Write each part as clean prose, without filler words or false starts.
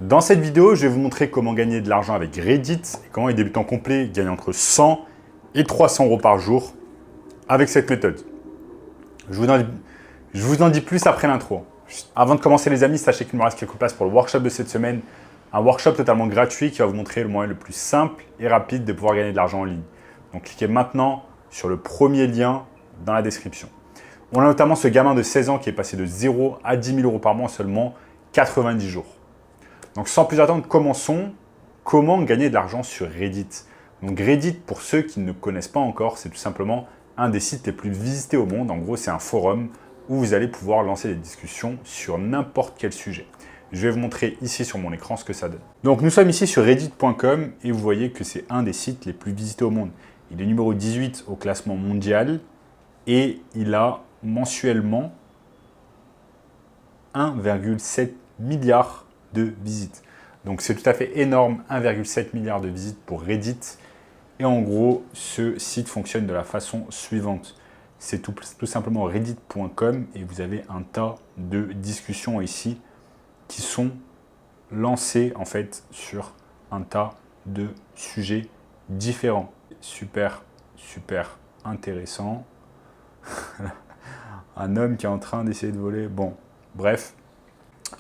Dans cette vidéo, je vais vous montrer comment gagner de l'argent avec Reddit et comment les débutants complets gagnent entre 100 et 300 euros par jour avec cette méthode. Je vous en dis plus après l'intro. Avant de commencer les amis, sachez qu'il me reste quelques places pour le workshop de cette semaine. Un workshop totalement gratuit qui va vous montrer le moyen le plus simple et rapide de pouvoir gagner de l'argent en ligne. Donc cliquez maintenant sur le premier lien dans la description. On a notamment ce gamin de 16 ans qui est passé de 0 à 10 000 euros par mois en seulement 90 jours. Donc sans plus attendre, commençons. Comment gagner de l'argent sur Reddit? Donc Reddit, pour ceux qui ne connaissent pas encore, c'est tout simplement un des sites les plus visités au monde. En gros, c'est un forum où vous allez pouvoir lancer des discussions sur n'importe quel sujet. Je vais vous montrer ici sur mon écran ce que ça donne. Donc nous sommes ici sur reddit.com et vous voyez que c'est un des sites les plus visités au monde. Il est numéro 18 au classement mondial et il a mensuellement 1,7 milliard de visites. Donc c'est tout à fait énorme, 1,7 milliard de visites pour Reddit. Et en gros, ce site fonctionne de la façon suivante. C'est tout simplement reddit.com et vous avez un tas de discussions ici qui sont lancées en fait sur un tas de sujets différents. Super intéressant. Un homme qui est en train d'essayer de voler. Bon, bref.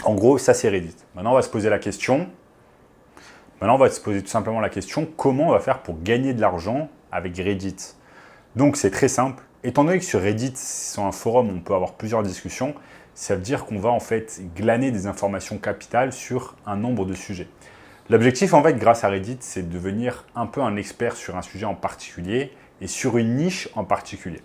En gros, ça c'est Reddit. Maintenant, on va se poser la question. Maintenant, on va se poser tout simplement la question, comment on va faire pour gagner de l'argent avec Reddit? Donc, c'est très simple. Étant donné que sur Reddit, c'est un forum où on peut avoir plusieurs discussions, ça veut dire qu'on va en fait glaner des informations capitales sur un nombre de sujets. L'objectif, en fait, grâce à Reddit, c'est de devenir un peu un expert sur un sujet en particulier et sur une niche en particulier.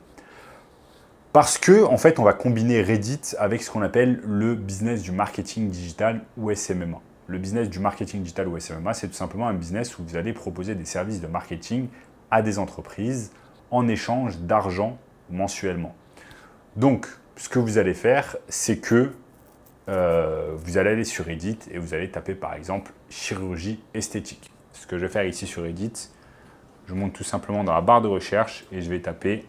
Parce que, en fait, on va combiner Reddit avec ce qu'on appelle le business du marketing digital ou SMMA. Le business du marketing digital ou SMMA, c'est tout simplement un business où vous allez proposer des services de marketing à des entreprises en échange d'argent mensuellement. Donc, ce que vous allez faire, c'est que vous allez aller sur Reddit et vous allez taper par exemple chirurgie esthétique. Ce que je vais faire ici sur Reddit, je monte tout simplement dans la barre de recherche et je vais taper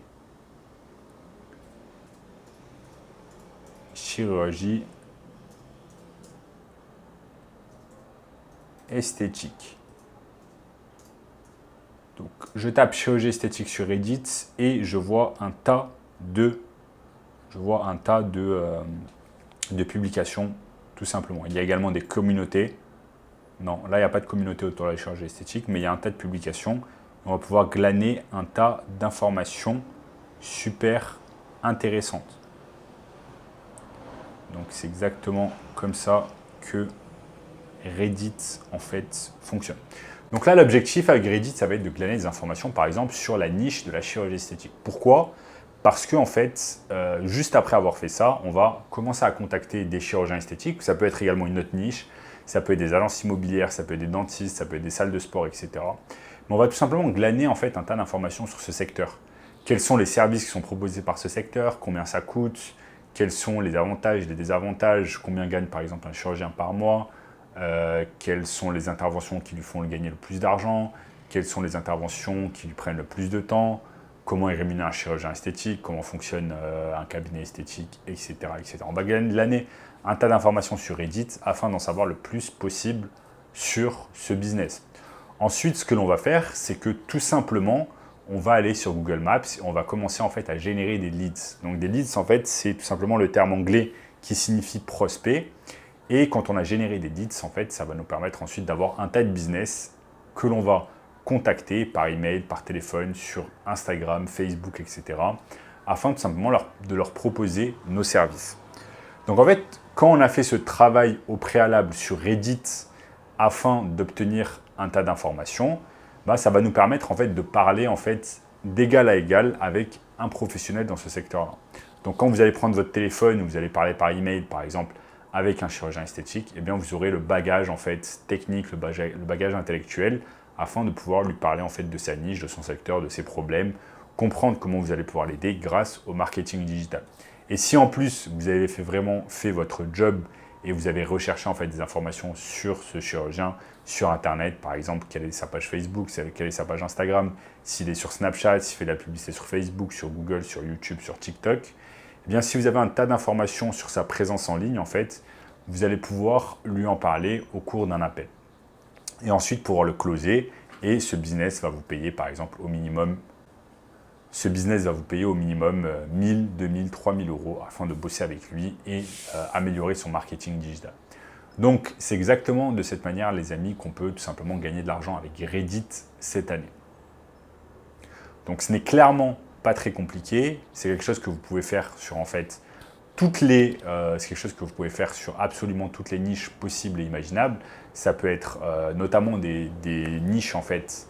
chirurgie esthétique. Donc, je tape chirurgie esthétique sur Reddit et je vois un tas de publications, tout simplement. Il y a également des communautés. Non, là, il n'y a pas de communauté autour de la chirurgie esthétique, mais il y a un tas de publications. On va pouvoir glaner un tas d'informations super intéressantes. Donc, c'est exactement comme ça que Reddit, en fait, fonctionne. Donc là, l'objectif avec Reddit, ça va être de glaner des informations, par exemple, sur la niche de la chirurgie esthétique. Pourquoi ? Parce que, en fait, juste après avoir fait ça, on va commencer à contacter des chirurgiens esthétiques. Ça peut être également une autre niche. Ça peut être des agences immobilières, ça peut être des dentistes, ça peut être des salles de sport, etc. Mais on va tout simplement glaner, en fait, un tas d'informations sur ce secteur. Quels sont les services qui sont proposés par ce secteur? Combien ça coûte? Quels sont les avantages et les désavantages? Combien gagne, par exemple, un chirurgien par mois? Quelles sont les interventions qui lui font gagner le plus d'argent, quelles sont les interventions qui lui prennent le plus de temps, comment est rémunéré un chirurgien esthétique, comment fonctionne un cabinet esthétique, etc., etc. On va glaner un tas d'informations sur Reddit afin d'en savoir le plus possible sur ce business. Ensuite, ce que l'on va faire, c'est que tout simplement, on va aller sur Google Maps et on va commencer en fait à générer des leads. Donc des leads, en fait, c'est tout simplement le terme anglais qui signifie prospect. Et quand on a généré des leads, en fait, ça va nous permettre ensuite d'avoir un tas de business que l'on va contacter par email, par téléphone, sur Instagram, Facebook, etc. afin tout simplement de leur proposer nos services. Donc en fait, quand on a fait ce travail au préalable sur Reddit afin d'obtenir un tas d'informations, ça va nous permettre en fait de parler en fait d'égal à égal avec un professionnel dans ce secteur-là. Donc quand vous allez prendre votre téléphone ou vous allez parler par email, par exemple, avec un chirurgien esthétique, eh bien vous aurez le bagage en fait technique, le bagage intellectuel, afin de pouvoir lui parler en fait de sa niche, de son secteur, de ses problèmes, comprendre comment vous allez pouvoir l'aider grâce au marketing digital. Et si en plus vous avez vraiment fait votre job et vous avez recherché en fait des informations sur ce chirurgien sur Internet, par exemple, quelle est sa page Facebook, quelle est sa page Instagram, s'il est sur Snapchat, s'il fait de la publicité sur Facebook, sur Google, sur YouTube, sur TikTok, eh bien, si vous avez un tas d'informations sur sa présence en ligne, en fait, vous allez pouvoir lui en parler au cours d'un appel. Et ensuite, pouvoir le closer. Et ce business va vous payer, par exemple, au minimum, 1000, 2000, 3000 euros afin de bosser avec lui et améliorer son marketing digital. Donc, c'est exactement de cette manière, les amis, qu'on peut tout simplement gagner de l'argent avec Reddit cette année. Donc, ce n'est clairement pas très compliqué. C'est quelque chose que vous pouvez faire sur, en fait, c'est quelque chose que vous pouvez faire sur absolument toutes les niches possibles et imaginables. Ça peut être notamment des niches, en fait,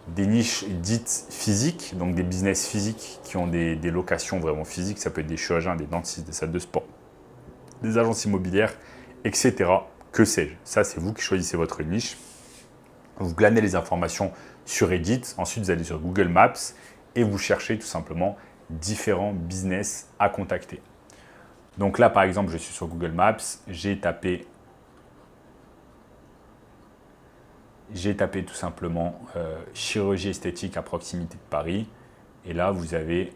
des niches dites physiques, donc des business physiques qui ont des locations vraiment physiques. Ça peut être des chirurgiens, des dentistes, des salles de sport, des agences immobilières, etc. Que sais-je. Ça, c'est vous qui choisissez votre niche. Vous glanez les informations sur Reddit. Ensuite, vous allez sur Google Maps et vous cherchez tout simplement différents business à contacter. Donc là, par exemple, je suis sur Google Maps. J'ai tapé tout simplement chirurgie esthétique à proximité de Paris. Et là, vous avez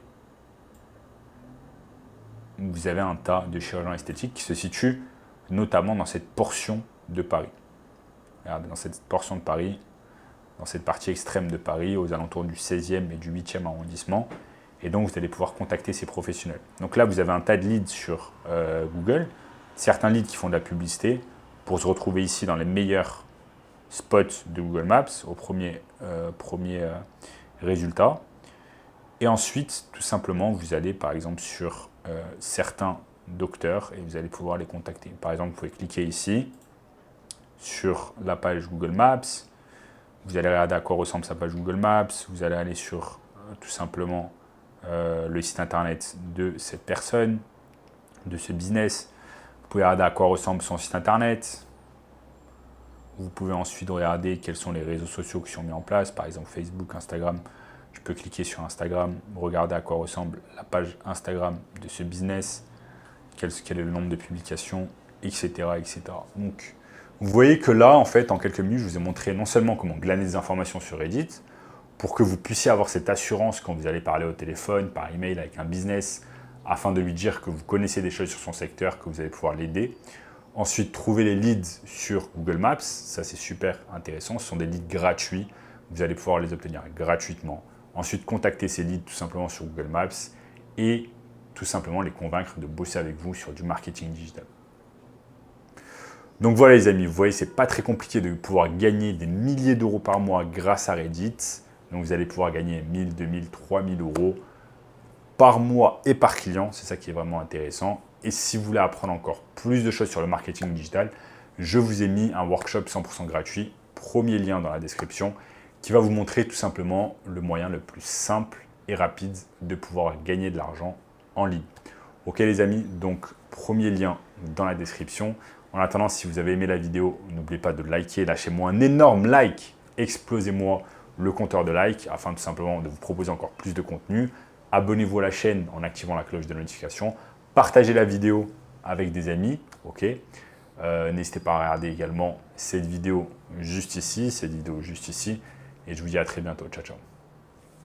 un tas de chirurgiens esthétiques qui se situent notamment dans cette portion de Paris. Regardez, dans cette portion de Paris, dans cette partie extrême de Paris, aux alentours du 16e et du 8e arrondissement. Et donc, vous allez pouvoir contacter ces professionnels. Donc là, vous avez un tas de leads sur Google. Certains leads qui font de la publicité pour se retrouver ici dans les meilleurs spots de Google Maps au premier résultat. Et ensuite, tout simplement, vous allez par exemple sur certains docteurs et vous allez pouvoir les contacter. Par exemple, vous pouvez cliquer ici sur la page Google Maps. Vous allez regarder à quoi ressemble sa page Google Maps. Vous allez aller sur tout simplement le site internet de cette personne, de ce business. Vous pouvez regarder à quoi ressemble son site internet. Vous pouvez ensuite regarder quels sont les réseaux sociaux qui sont mis en place, par exemple Facebook, Instagram. Je peux cliquer sur Instagram, regarder à quoi ressemble la page Instagram de ce business, quel est le nombre de publications, etc., etc. Donc, vous voyez que là, en fait, en quelques minutes, je vous ai montré non seulement comment glaner des informations sur Reddit, pour que vous puissiez avoir cette assurance quand vous allez parler au téléphone, par email avec un business, afin de lui dire que vous connaissez des choses sur son secteur, que vous allez pouvoir l'aider. Ensuite, trouver les leads sur Google Maps, ça c'est super intéressant, ce sont des leads gratuits, vous allez pouvoir les obtenir gratuitement. Ensuite, contacter ces leads tout simplement sur Google Maps et tout simplement les convaincre de bosser avec vous sur du marketing digital. Donc voilà les amis, vous voyez, c'est pas très compliqué de pouvoir gagner des milliers d'euros par mois grâce à Reddit. Donc vous allez pouvoir gagner 1000, 2000, 3000 euros par mois et par client, c'est ça qui est vraiment intéressant. Et si vous voulez apprendre encore plus de choses sur le marketing digital, je vous ai mis un workshop 100% gratuit, premier lien dans la description, qui va vous montrer tout simplement le moyen le plus simple et rapide de pouvoir gagner de l'argent en ligne. Ok les amis, donc premier lien dans la description. En attendant, si vous avez aimé la vidéo, n'oubliez pas de liker, lâchez-moi un énorme like, explosez-moi le compteur de likes afin tout simplement de vous proposer encore plus de contenu. Abonnez-vous à la chaîne en activant la cloche de notification. Partagez la vidéo avec des amis, ok. N'hésitez pas à regarder également cette vidéo juste ici, et je vous dis à très bientôt. Ciao, ciao.